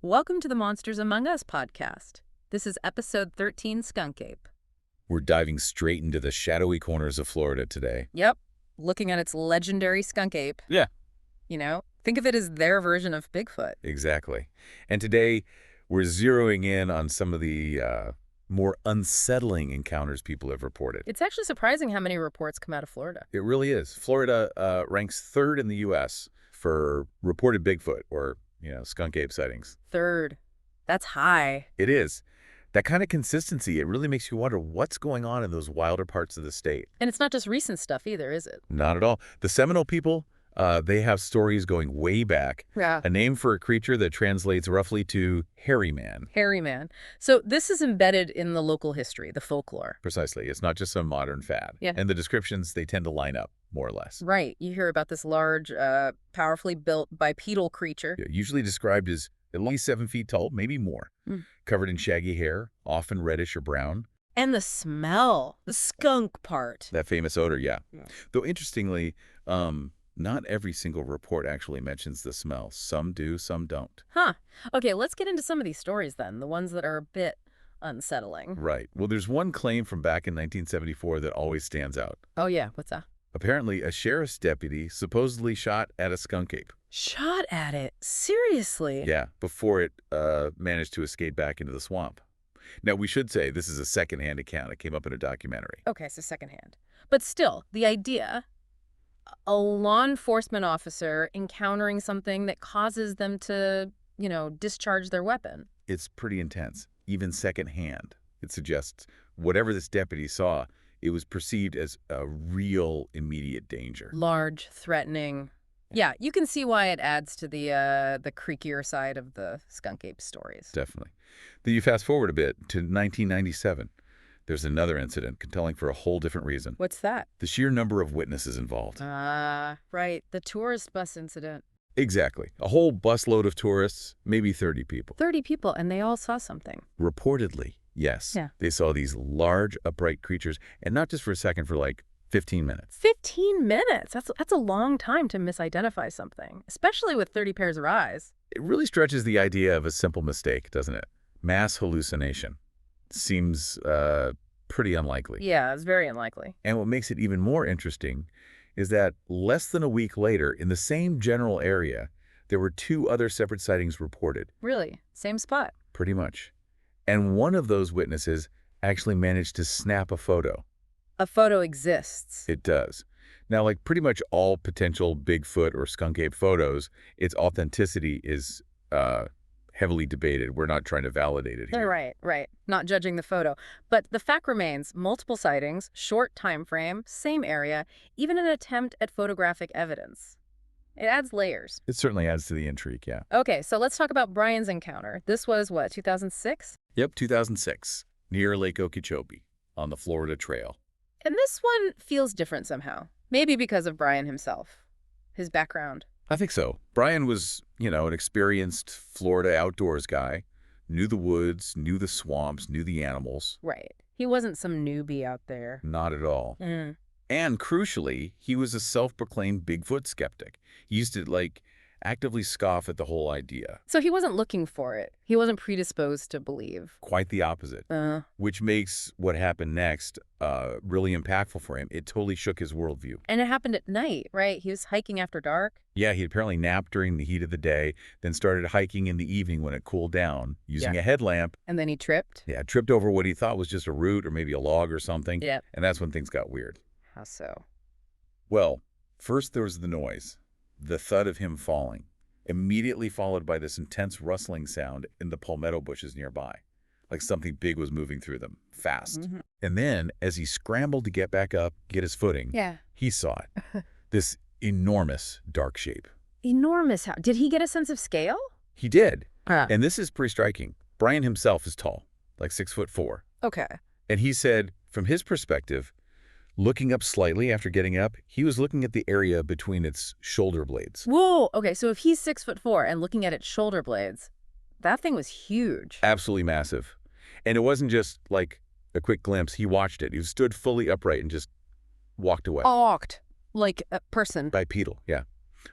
Welcome to the Monsters Among Us podcast. This is episode 13, Skunk Ape. We're diving straight into the shadowy corners of Florida today. Yep, looking at its legendary skunk ape. Yeah. Think of it as their version of Bigfoot. Exactly. And today, we're zeroing in on some of the more unsettling encounters people have reported. It's actually surprising how many reports come out of Florida. It really is. Florida ranks third in the U.S. for reported Bigfoot or, skunk ape sightings. Third. That's high. It is. That kind of consistency, it really makes you wonder what's going on in those wilder parts of the state. And it's not just recent stuff either, is it? Not at all. The Seminole people, they have stories going way back. Yeah. A name for a creature that translates roughly to hairy man. Hairy man. So this is embedded in the local history, the folklore. Precisely. It's not just some modern fad. Yeah. And the descriptions, they tend to line up, more or less. Right. You hear about this large, powerfully built bipedal creature. Usually described as at least 7 feet tall, maybe more. Covered in shaggy hair, often reddish or brown. And the smell, the skunk part. That famous odor, yeah. Though interestingly, not every single report actually mentions the smell. Some do, some don't. Huh. Okay, let's get into some of these stories then, the ones that are a bit unsettling. Right. Well, there's one claim from back in 1974 that always stands out. Oh, yeah. What's that? Apparently, a sheriff's deputy supposedly shot at a skunk ape. Shot at it? Seriously? Yeah, before it managed to escape back into the swamp. Now, we should say this is a secondhand account. It came up in a documentary. Okay, so secondhand. But still, the idea, a law enforcement officer encountering something that causes them to, discharge their weapon. It's pretty intense, even secondhand. It suggests whatever this deputy saw, it was perceived as a real immediate danger. Large, threatening. Yeah, you can see why it adds to the creakier side of the skunk ape stories. Definitely. Then you fast forward a bit to 1997. There's another incident compelling for a whole different reason. What's that? The sheer number of witnesses involved. Right. The tourist bus incident. Exactly. A whole busload of tourists, maybe 30 people. 30 people, and they all saw something. Reportedly, yes. Yeah. They saw these large, upright creatures, and not just for a second, for like 15 minutes. 15 minutes? That's a long time to misidentify something, especially with 30 pairs of eyes. It really stretches the idea of a simple mistake, doesn't it? Mass hallucination. Seems pretty unlikely. Yeah, it's very unlikely. And what makes it even more interesting is that less than a week later, in the same general area, there were 2 other separate sightings reported. Really? Same spot? Pretty much. And one of those witnesses actually managed to snap a photo. A photo exists. It does. Now, like pretty much all potential Bigfoot or skunk ape photos, its authenticity is heavily debated. We're not trying to validate it here. Right. Not judging the photo. But the fact remains, multiple sightings, short time frame, same area, even an attempt at photographic evidence. It adds layers. It certainly adds to the intrigue, yeah. Okay, so let's talk about Brian's encounter. This was, what, 2006? Yep, 2006, near Lake Okeechobee, on the Florida Trail. And this one feels different somehow. Maybe because of Brian himself, his background. I think so. Brian was, an experienced Florida outdoors guy, knew the woods, knew the swamps, knew the animals. Right. He wasn't some newbie out there. Not at all. And crucially, he was a self-proclaimed Bigfoot skeptic. He used to, actively scoff at the whole idea. So he wasn't looking for it. He wasn't predisposed to believe. Quite the opposite. Which makes what happened next really impactful for him. It totally shook his worldview. And it happened at night, right? He was hiking after dark. Yeah, he apparently napped during the heat of the day, then started hiking in the evening when it cooled down, using a headlamp. And then he tripped. Yeah, tripped over what he thought was just a root or maybe a log or something. Yep. And that's when things got weird. How so? Well, first there was the noise, the thud of him falling, immediately followed by this intense rustling sound in the palmetto bushes nearby, like something big was moving through them, fast. And then, as he scrambled to get back up, get his footing, he saw it, this enormous dark shape. Enormous. How? Did he get a sense of scale? He did. And this is pretty striking. Brian himself is tall, like 6'4". Okay. And he said, from his perspective, looking up slightly after getting up, he was looking at the area between its shoulder blades. Whoa. Okay, so if he's 6'4" and looking at its shoulder blades, that thing was huge. Absolutely massive. And it wasn't just like a quick glimpse. He watched it. He stood fully upright and just walked away. Walked. Like a person. Bipedal, yeah.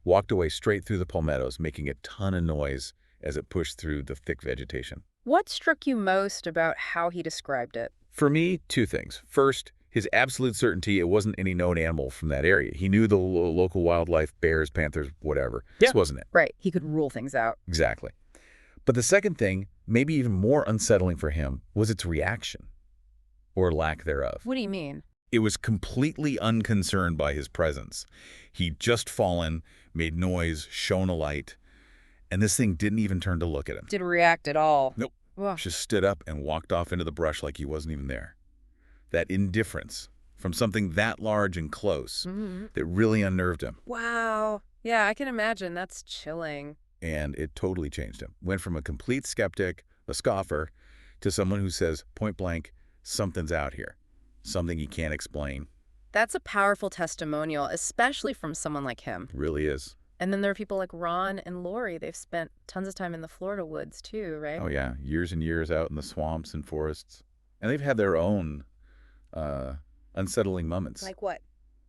Walked away straight through the palmettos, making a ton of noise as it pushed through the thick vegetation. What struck you most about how he described it? For me, two things. First, his absolute certainty it wasn't any known animal from that area. He knew the local wildlife, bears, panthers, whatever. Yeah. This wasn't it. Right. He could rule things out. Exactly. But the second thing, maybe even more unsettling for him, was its reaction, or lack thereof. What do you mean? It was completely unconcerned by his presence. He'd just fallen, made noise, shone a light, and this thing didn't even turn to look at him. Didn't react at all. Nope. Ugh. Just stood up and walked off into the brush like he wasn't even there. That indifference from something that large and close that really unnerved him. Wow. Yeah, I can imagine. That's chilling. And it totally changed him. Went from a complete skeptic, a scoffer, to someone who says, point blank, something's out here. Something he can't explain. That's a powerful testimonial, especially from someone like him. Really is. And then there are people like Ron and Lori. They've spent tons of time in the Florida woods too, right? Oh, yeah. Years and years out in the swamps and forests. And they've had their own unsettling moments. Like what?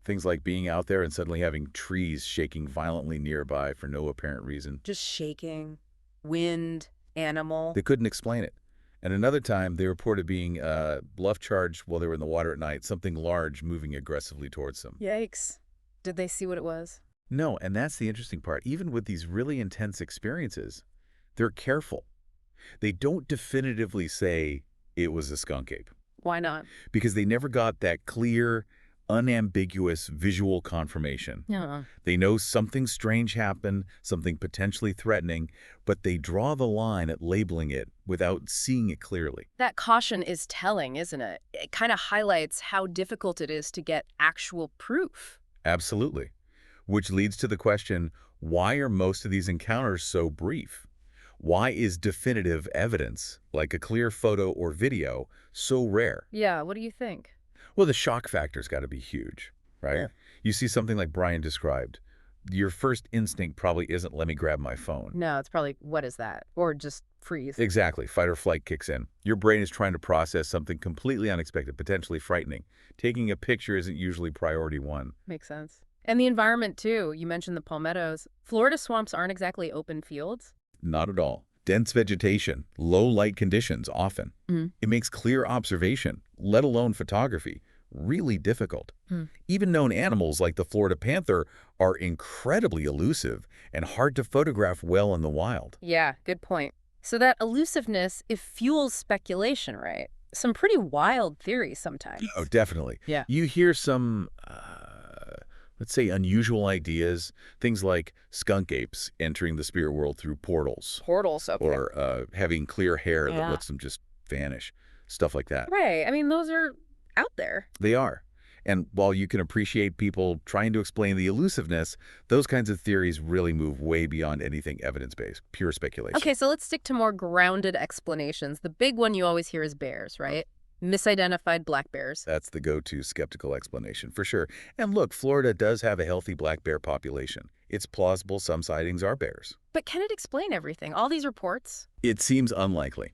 Things like being out there and suddenly having trees shaking violently nearby for no apparent reason. Just shaking, wind, animal. They couldn't explain it. And another time, they reported being bluff charged while they were in the water at night, something large moving aggressively towards them. Yikes. Did they see what it was? No, and that's the interesting part. Even with these really intense experiences, they're careful. They don't definitively say it was a skunk ape Why not? because they never got that clear, unambiguous visual confirmation. Yeah. They know something strange happened, something potentially threatening, but they draw the line at labeling it without seeing it clearly. That caution is telling, isn't it? It kind of highlights how difficult it is to get actual proof. Absolutely. Which leads to the question, why are most of these encounters so brief? Why is definitive evidence, like a clear photo or video, so rare? Yeah, what do you think? Well, the shock factor's got to be huge, right? Yeah. You see something like Brian described. Your first instinct probably isn't, let me grab my phone. No, it's probably, what is that? Or just freeze. Exactly. Fight or flight kicks in. Your brain is trying to process something completely unexpected, potentially frightening. Taking a picture isn't usually priority one. Makes sense. And the environment, too. You mentioned the palmettos. Florida swamps aren't exactly open fields. Not at all. Dense vegetation, low light conditions often. It makes clear observation, let alone photography, really difficult. Even known animals like the Florida panther are incredibly elusive and hard to photograph well in the wild. Yeah, good point. So that elusiveness, it fuels speculation, right? Some pretty wild theories sometimes. Oh, definitely. Yeah. You hear some, let's say, unusual ideas, things like skunk apes entering the spirit world through portals, Portals, okay. or having clear hair that Yeah. lets them just vanish, stuff like that. Right. I mean, those are out there. They are. And while you can appreciate people trying to explain the elusiveness, those kinds of theories really move way beyond anything evidence-based, pure speculation. Okay, so let's stick to more grounded explanations. The big one you always hear is bears, right? Misidentified black bears. That's the go-to skeptical explanation, for sure. And look, Florida does have a healthy black bear population. It's plausible some sightings are bears. But can it explain everything? All these reports? It seems unlikely,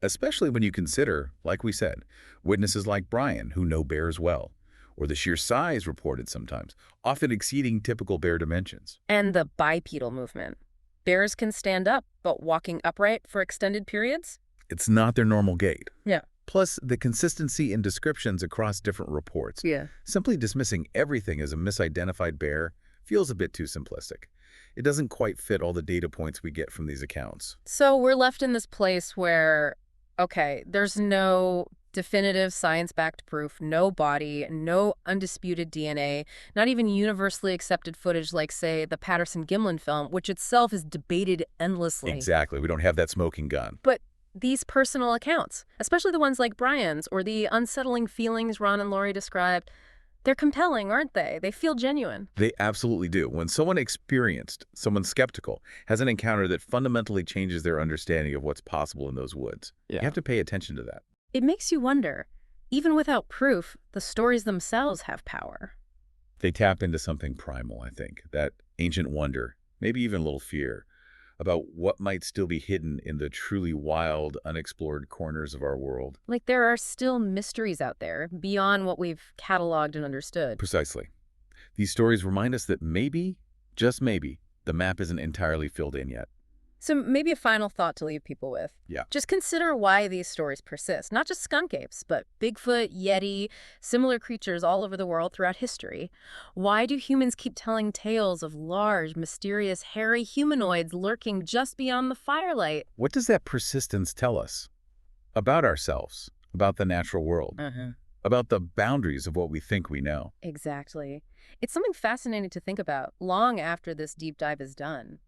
especially when you consider, like we said, witnesses like Brian who know bears well, or the sheer size reported sometimes, often exceeding typical bear dimensions. And the bipedal movement. Bears can stand up, but walking upright for extended periods? It's not their normal gait. Yeah. Plus, the consistency in descriptions across different reports. Yeah. Simply dismissing everything as a misidentified bear feels a bit too simplistic. It doesn't quite fit all the data points we get from these accounts. So we're left in this place where, okay, there's no definitive science-backed proof, no body, no undisputed DNA, not even universally accepted footage like, say, the Patterson-Gimlin film, which itself is debated endlessly. Exactly. We don't have that smoking gun. But these personal accounts, especially the ones like Brian's or the unsettling feelings Ron and Lori described, they're compelling, aren't they? They feel genuine. They absolutely do. When someone experienced, someone skeptical, has an encounter that fundamentally changes their understanding of what's possible in those woods, you have to pay attention to that. It makes you wonder, even without proof, the stories themselves have power. They tap into something primal, I think, that ancient wonder, maybe even a little fear, about what might still be hidden in the truly wild, unexplored corners of our world. Like there are still mysteries out there beyond what we've cataloged and understood. Precisely. These stories remind us that maybe, just maybe, the map isn't entirely filled in yet. So maybe a final thought to leave people with. Yeah. Just consider why these stories persist. Not just skunk apes, but Bigfoot, Yeti, similar creatures all over the world throughout history. Why do humans keep telling tales of large, mysterious, hairy humanoids lurking just beyond the firelight? What does that persistence tell us? About ourselves, about the natural world, Uh-huh. about the boundaries of what we think we know. Exactly. It's something fascinating to think about long after this deep dive is done.